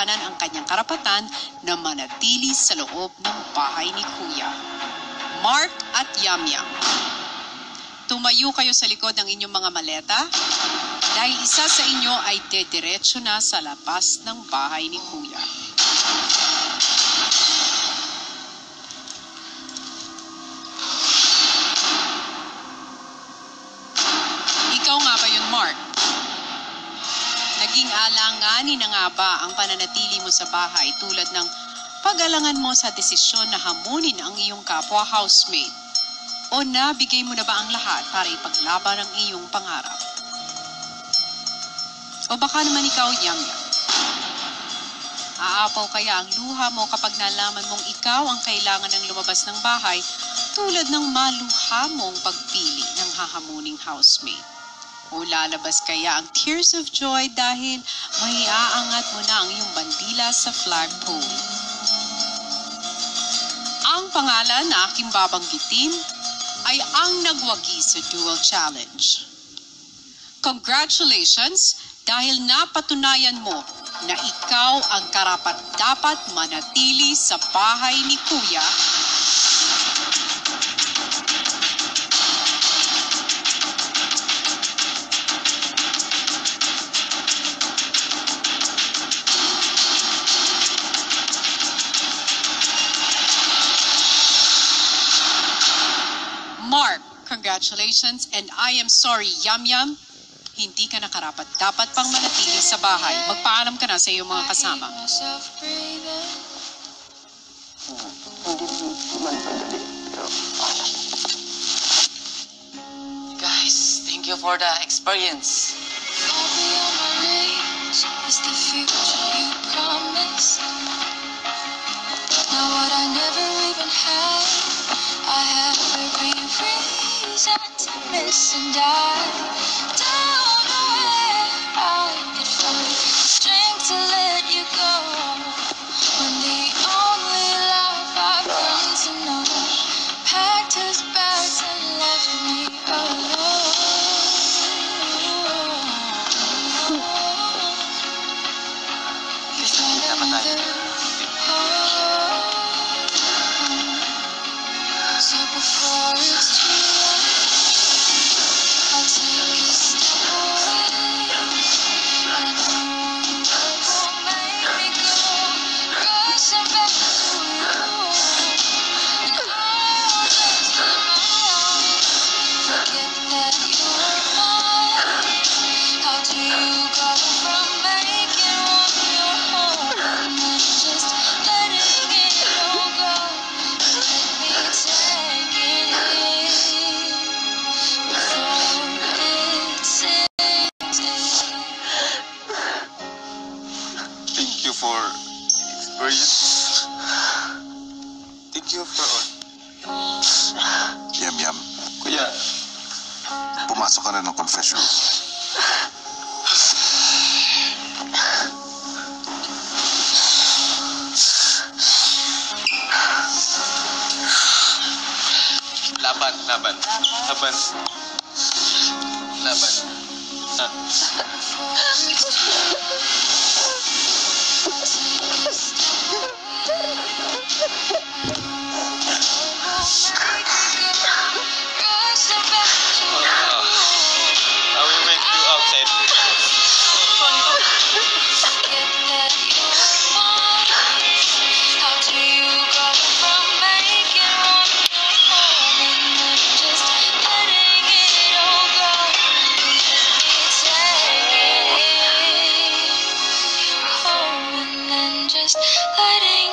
ang kanyang karapatan na manatili sa loob ng bahay ni Kuya. Mark at Yamyam, tumayo kayo sa likod ng inyong mga maleta dahil isa sa inyo ay dediretso na sa labas ng bahay ni Kuya. Ikaw nga ba yun, Mark? Naging alanganin na nga ba ang pananatili mo sa bahay tulad ng pag-alangan mo sa desisyon na hamunin ang iyong kapwa housemate? O nabigay mo na ba ang lahat para ipaglaban ang iyong pangarap? O baka naman ikaw, Yamyam, aapaw kaya ang luha mo kapag nalaman mong ikaw ang kailangan ng lumabas ng bahay tulad ng maluha mong pagpili ng hahamuning housemate? O lalabas kaya ang tears of joy dahil may aangat mo na ang iyong bandila sa flagpole? Ang pangalan na aking babanggitin ay ang nagwagi sa Dual Challenge. Congratulations dahil napatunayan mo na ikaw ang karapat-dapat manatili sa bahay ni Kuya. Mark, congratulations, and I am sorry, Yamyam, hindi ka nakarapat-dapat pang manatili sa bahay. Magpaalam ka na sa iyong mga kasama. Guys, thank you for the experience. Now what I never even had, I have every reason to miss, and I don't know where I could find strength to let you go, when the only life I've come to know packed his bags and left me alone. If I never so before it's too late, I'll take a step away. I know it won't make me go rushing back to you, and I'll just forget that you're mine. How do you go from making one your home and then just letting it all go? Let me take it before it's ended. Thank you for experience. Thank you for all. Yamyam, Kuya, pumasok ka na ng confession. laban. I will wait you outside. How do you go from making one your home and then just letting it all go? Let me take it home and then just letting